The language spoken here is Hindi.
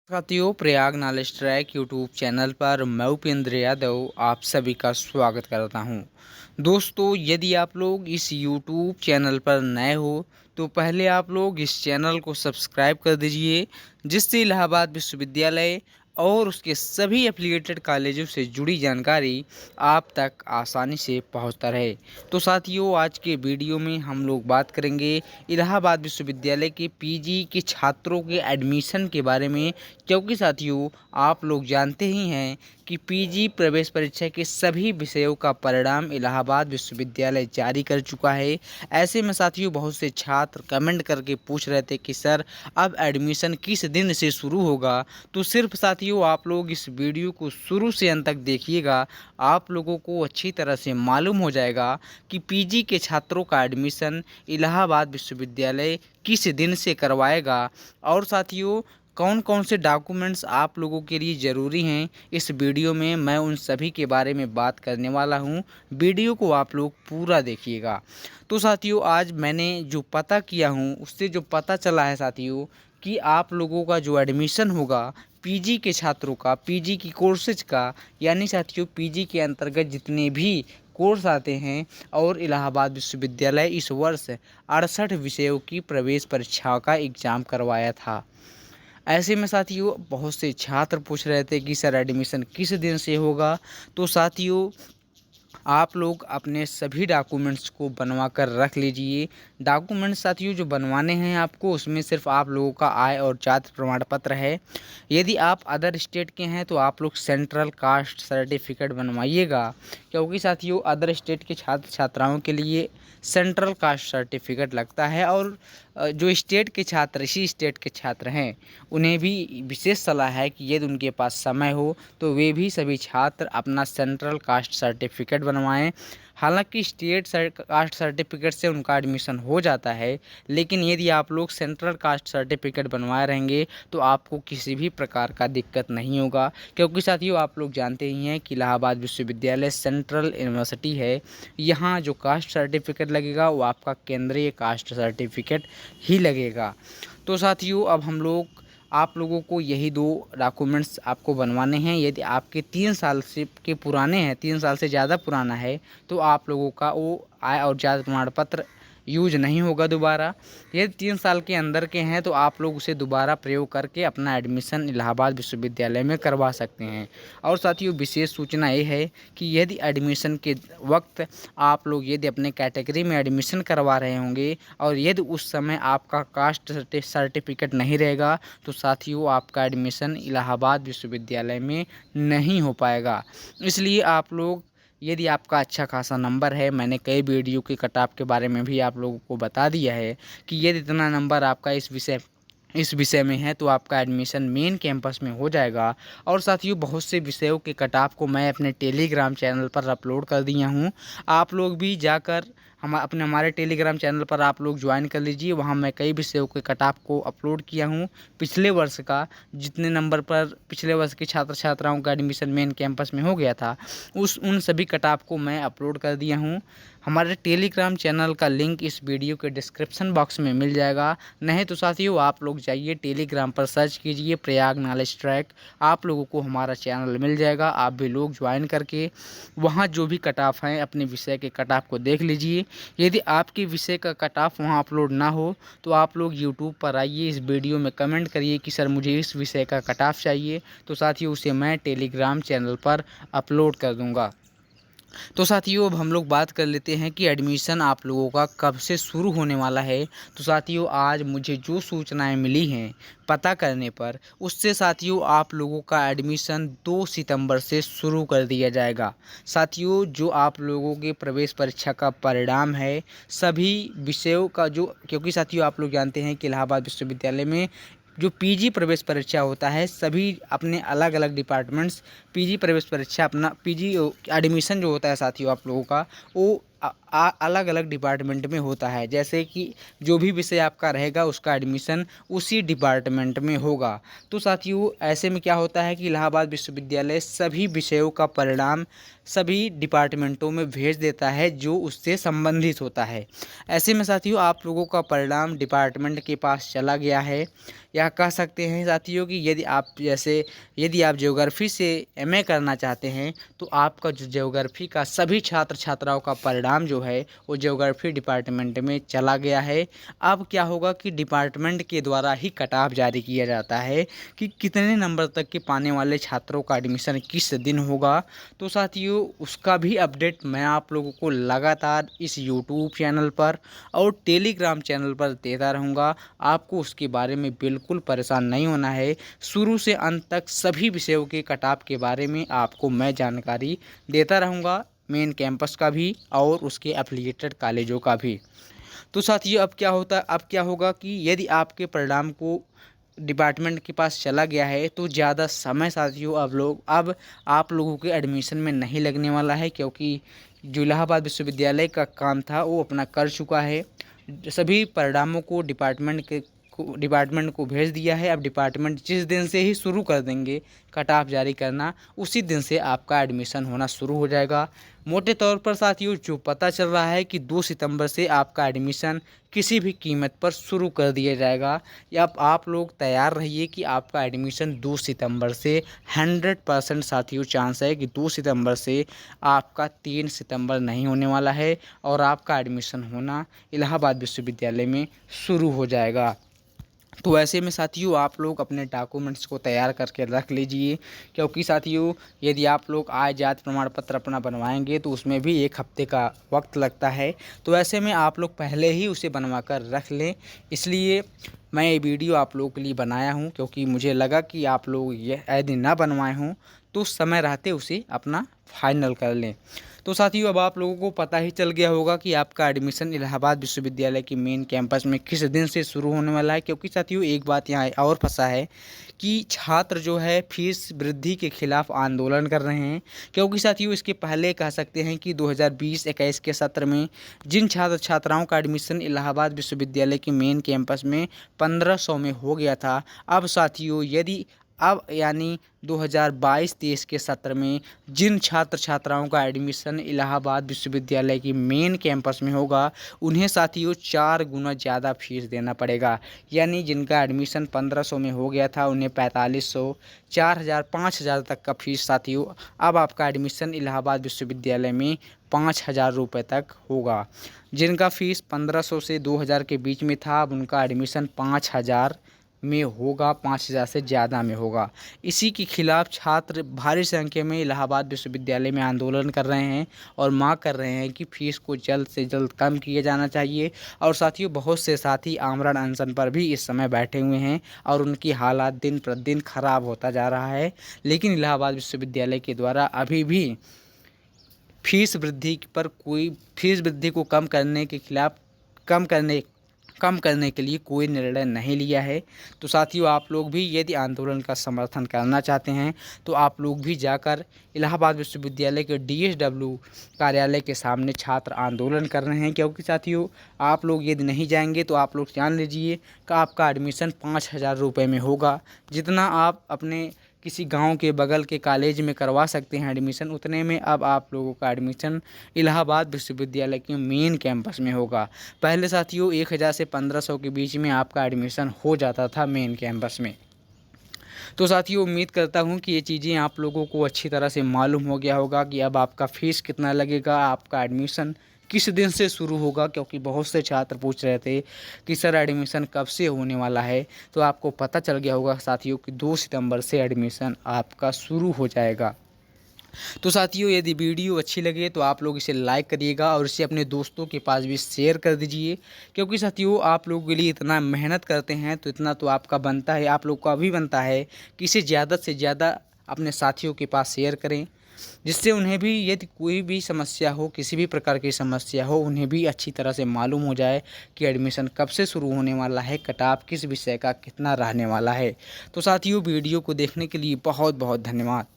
साथियों, Prayag knowledge track YouTube channel पर मैं उपेंद्र यादव आप सभी का स्वागत करता हूं। दोस्तों, यदि आप लोग इस यूट्यूब चैनल पर नए हो तो पहले आप लोग इस चैनल को सब्सक्राइब कर दीजिए, जिससे इलाहाबाद विश्वविद्यालय और उसके सभी एफिलिएटेड कॉलेजों से जुड़ी जानकारी आप तक आसानी से पहुंचता रहे। तो साथियों, आज के वीडियो में हम लोग बात करेंगे इलाहाबाद विश्वविद्यालय के पीजी के छात्रों के एडमिशन के बारे में, क्योंकि साथियों आप लोग जानते ही हैं कि पीजी प्रवेश परीक्षा के सभी विषयों का परिणाम इलाहाबाद विश्वविद्यालय जारी कर चुका है। ऐसे में साथियों बहुत से छात्र कमेंट करके पूछ रहे थे कि सर अब एडमिशन किस दिन से शुरू होगा। तो सिर्फ साथियों आप लोग इस वीडियो को शुरू से अंत तक देखिएगा, आप लोगों को अच्छी तरह से मालूम हो जाएगा कि पीजी के छात्रों का एडमिशन इलाहाबाद विश्वविद्यालय किस दिन से करवाएगा और साथियों कौन कौन से डॉक्यूमेंट्स आप लोगों के लिए ज़रूरी हैं। इस वीडियो में मैं उन सभी के बारे में बात करने वाला हूं। वीडियो को आप लोग पूरा देखिएगा। तो साथियों आज मैंने जो पता किया हूं उससे जो पता चला है साथियों कि आप लोगों का जो एडमिशन होगा पीजी के छात्रों का, पीजी की कोर्सेज का, यानी साथियों पीजी के अंतर्गत जितने भी कोर्स आते हैं, और इलाहाबाद विश्वविद्यालय इस वर्ष 68 विषयों की प्रवेश परीक्षा का एग्ज़ाम करवाया था। ऐसे में साथियों बहुत से छात्र पूछ रहे थे कि सर एडमिशन किस दिन से होगा। तो साथियों आप लोग अपने सभी डॉक्यूमेंट्स को बनवा कर रख लीजिए। डॉक्यूमेंट्स साथियों जो बनवाने हैं आपको, उसमें सिर्फ आप लोगों का आय और जाति प्रमाण पत्र है। यदि आप अदर स्टेट के हैं तो आप लोग सेंट्रल कास्ट सर्टिफिकेट बनवाइएगा, क्योंकि साथियों अदर स्टेट के छात्र छात्राओं के लिए सेंट्रल कास्ट सर्टिफिकेट लगता है। और जो स्टेट के छात्र, इसी स्टेट के छात्र हैं, उन्हें भी विशेष सलाह है कि यदि उनके पास समय हो तो वे भी सभी छात्र अपना सेंट्रल कास्ट सर्टिफिकेट बनवाएं। हालांकि स्टेट कास्ट सर्टिफिकेट से उनका एडमिशन हो जाता है, लेकिन यदि आप लोग सेंट्रल कास्ट सर्टिफिकेट बनवाए रहेंगे तो आपको किसी भी प्रकार का दिक्कत नहीं होगा, क्योंकि साथियों आप लोग जानते ही हैं कि इलाहाबाद विश्वविद्यालय सेंट्रल यूनिवर्सिटी है। यहाँ जो कास्ट सर्टिफिकेट लगेगा वो आपका केंद्रीय कास्ट सर्टिफिकेट ही लगेगा। तो साथियों अब हम लोग आप लोगों को यही दो डॉक्यूमेंट्स आपको बनवाने हैं। यदि आपके 3 साल से के पुराने हैं, 3 साल से ज़्यादा पुराना है, तो आप लोगों का वो आय और जाति प्रमाण पत्र यूज नहीं होगा दोबारा। यदि 3 साल के अंदर के हैं तो आप लोग उसे दोबारा प्रयोग करके अपना एडमिशन इलाहाबाद विश्वविद्यालय में करवा सकते हैं। और साथियों विशेष सूचना ये है कि यदि एडमिशन के वक्त आप लोग यदि अपने कैटेगरी में एडमिशन करवा रहे होंगे और यदि उस समय आपका कास्ट सर्टिफिकेट नहीं रहेगा तो साथियों आपका एडमिशन इलाहाबाद विश्वविद्यालय में नहीं हो पाएगा। इसलिए आप लोग, यदि आपका अच्छा खासा नंबर है, मैंने कई वीडियो के कट ऑफ के बारे में भी आप लोगों को बता दिया है कि यदि इतना नंबर आपका इस विषय में है तो आपका एडमिशन मेन कैंपस में हो जाएगा। और साथियों बहुत से विषयों के कट ऑफ को मैं अपने टेलीग्राम चैनल पर अपलोड कर दिया हूँ। आप लोग भी जाकर हमारे टेलीग्राम चैनल पर आप लोग ज्वाइन कर लीजिए। वहाँ मैं कई विषयों के कट ऑफ को अपलोड किया हूँ। पिछले वर्ष का जितने नंबर पर पिछले वर्ष के छात्र छात्राओं का एडमिशन मेन कैंपस में हो गया था, उन सभी कट ऑफ को मैं अपलोड कर दिया हूँ। हमारे टेलीग्राम चैनल का लिंक इस वीडियो के डिस्क्रिप्शन बॉक्स में मिल जाएगा। नहीं तो साथियों आप लोग जाइए टेलीग्राम पर सर्च कीजिए प्रयाग नॉलेज ट्रैक, आप लोगों को हमारा चैनल मिल जाएगा। आप भी लोग ज्वाइन करके वहाँ जो भी कट ऑफ हैं अपने विषय के कट ऑफ को देख लीजिए। यदि आपके विषय का कट ऑफ वहाँ अपलोड ना हो तो आप लोग यूट्यूब पर आइए, इस वीडियो में कमेंट करिए कि सर मुझे इस विषय का कट ऑफ चाहिए, तो साथियों उसे मैं टेलीग्राम चैनल पर अपलोड कर दूँगा। तो साथियों अब हम लोग बात कर लेते हैं कि एडमिशन आप लोगों का कब से शुरू होने वाला है। तो साथियों आज मुझे जो सूचनाएं मिली हैं पता करने पर, उससे साथियों आप लोगों का एडमिशन 2 सितंबर से शुरू कर दिया जाएगा। साथियों जो आप लोगों के प्रवेश परीक्षा का परिणाम है सभी विषयों का, जो क्योंकि साथियों आप लोग जानते हैं कि इलाहाबाद विश्वविद्यालय में जो पीजी प्रवेश परीक्षा होता है, सभी अपने अलग अलग डिपार्टमेंट्स पीजी प्रवेश परीक्षा, अपना पीजी एडमिशन जो होता है साथियों आप लोगों का, वो अलग अलग डिपार्टमेंट में होता है। जैसे कि जो भी विषय आपका रहेगा उसका एडमिशन उसी डिपार्टमेंट में होगा। तो साथियों ऐसे में क्या होता है कि इलाहाबाद विश्वविद्यालय सभी विषयों का परिणाम सभी डिपार्टमेंटों में भेज देता है जो उससे संबंधित होता है। ऐसे में साथियों आप लोगों का परिणाम डिपार्टमेंट के पास चला गया है, या कह सकते हैं साथियों कि यदि आप ज्योग्राफी से एमए करना चाहते हैं तो आपका जो ज्योग्राफी का सभी छात्र छात्राओं का परिणाम जो है वो ज्योग्राफी डिपार्टमेंट में चला गया है। अब क्या होगा कि डिपार्टमेंट के द्वारा ही कट ऑफ जारी किया जाता है कि कितने नंबर तक के पाने वाले छात्रों का एडमिशन किस दिन होगा। तो साथियों उसका भी अपडेट मैं आप लोगों को लगातार इस यूट्यूब चैनल पर और टेलीग्राम चैनल पर देता रहूँगा। आपको उसके बारे में बिल्कुल परेशान नहीं होना है। शुरू से अंत तक सभी विषयों के कट ऑफ के बारे में आपको मैं जानकारी देता रहूँगा, मेन कैंपस का भी और उसके एफिलिएटेड कॉलेजों का भी। तो साथियों अब क्या होगा कि यदि आपके परिणाम को डिपार्टमेंट के पास चला गया है तो ज़्यादा समय साथियों अब आप लोगों के एडमिशन में नहीं लगने वाला है, क्योंकि जो इलाहाबाद विश्वविद्यालय का काम था वो अपना कर चुका है। सभी परिणामों को डिपार्टमेंट को भेज दिया है। अब डिपार्टमेंट जिस दिन से ही शुरू कर देंगे कट ऑफ जारी करना, उसी दिन से आपका एडमिशन होना शुरू हो जाएगा। मोटे तौर पर साथियों जो पता चल रहा है कि 2 सितंबर से आपका एडमिशन किसी भी कीमत पर शुरू कर दिया जाएगा। या अब आप लोग तैयार रहिए कि आपका एडमिशन 2 सितंबर से 100% साथियों चांस है कि 2 सितंबर से आपका 3 सितंबर नहीं होने वाला है और आपका एडमिशन होना इलाहाबाद विश्वविद्यालय में शुरू हो जाएगा। तो ऐसे में साथियों आप लोग अपने डॉक्यूमेंट्स को तैयार करके रख लीजिए, क्योंकि साथियों यदि आप लोग आय जाति प्रमाण पत्र अपना बनवाएंगे तो उसमें भी 1 हफ्ते का वक्त लगता है। तो ऐसे में आप लोग पहले ही उसे बनवा कर रख लें। इसलिए मैं ये वीडियो आप लोगों के लिए बनाया हूँ, क्योंकि मुझे लगा कि आप लोग यदि ना बनवाए हों तो समय रहते उसे अपना फाइनल कर लें। तो साथियों अब आप लोगों को पता ही चल गया होगा कि आपका एडमिशन इलाहाबाद विश्वविद्यालय की मेन कैंपस में किस दिन से शुरू होने वाला है। क्योंकि साथियों एक बात यहाँ और फंसा है कि छात्र जो है फीस वृद्धि के खिलाफ आंदोलन कर रहे हैं। क्योंकि साथियों इसके पहले कह सकते हैं कि 2020-21 के सत्र में जिन छात्र छात्राओं का एडमिशन इलाहाबाद विश्वविद्यालय की मेन कैंपस में 1500 में हो गया था, अब साथियों अब यानी 2022-23 के सत्र में जिन छात्र छात्राओं का एडमिशन इलाहाबाद विश्वविद्यालय की मेन कैंपस में होगा उन्हें साथियों 4 गुना ज़्यादा फीस देना पड़ेगा। यानी जिनका एडमिशन 1500 में हो गया था उन्हें 4500, 4000, 5000 तक का फीस साथियों अब आपका एडमिशन इलाहाबाद विश्वविद्यालय में 5000 रुपये तक होगा। जिनका फीस 1500 से 2000 के बीच में था अब उनका एडमिशन 5000 में होगा, 5000 से ज़्यादा में होगा। इसी के खिलाफ छात्र भारी संख्या में इलाहाबाद विश्वविद्यालय में आंदोलन कर रहे हैं और मांग कर रहे हैं कि फ़ीस को जल्द से जल्द कम किया जाना चाहिए। और साथियों बहुत से साथी आमरण अनशन पर भी इस समय बैठे हुए हैं और उनकी हालात दिन प्रतिदिन ख़राब होता जा रहा है। लेकिन इलाहाबाद विश्वविद्यालय के द्वारा अभी भी फीस वृद्धि को कम करने के लिए कोई निर्णय नहीं लिया है। तो साथियों आप लोग भी यदि आंदोलन का समर्थन करना चाहते हैं तो आप लोग भी जाकर इलाहाबाद विश्वविद्यालय के DSW कार्यालय के सामने छात्र आंदोलन कर रहे हैं। क्योंकि साथियों आप लोग यदि नहीं जाएंगे तो आप लोग जान लीजिए कि आपका एडमिशन 5000 रुपये में होगा। जितना आप अपने किसी गांव के बगल के कॉलेज में करवा सकते हैं एडमिशन, उतने में अब आप लोगों का एडमिशन इलाहाबाद विश्वविद्यालय के मेन कैंपस में होगा। पहले साथियों 1000 से 1500 के बीच में आपका एडमिशन हो जाता था मेन कैंपस में। तो साथियों उम्मीद करता हूं कि ये चीज़ें आप लोगों को अच्छी तरह से मालूम हो गया होगा कि अब आपका फ़ीस कितना लगेगा, आपका एडमिशन किस दिन से शुरू होगा। क्योंकि बहुत से छात्र पूछ रहे थे कि सर एडमिशन कब से होने वाला है, तो आपको पता चल गया होगा साथियों कि 2 सितंबर से एडमिशन आपका शुरू हो जाएगा। तो साथियों यदि वीडियो अच्छी लगे तो आप लोग इसे लाइक करिएगा और इसे अपने दोस्तों के पास भी शेयर कर दीजिए। क्योंकि साथियों आप लोगों के लिए इतना मेहनत करते हैं तो इतना तो आपका बनता है, आप लोग का भी बनता है कि इसे ज़्यादा से ज़्यादा अपने साथियों के पास शेयर करें, जिससे उन्हें भी यदि कोई भी समस्या हो, किसी भी प्रकार की समस्या हो, उन्हें भी अच्छी तरह से मालूम हो जाए कि एडमिशन कब से शुरू होने वाला है, कट ऑफ किस विषय का कितना रहने वाला है। तो साथियों वीडियो को देखने के लिए बहुत बहुत धन्यवाद।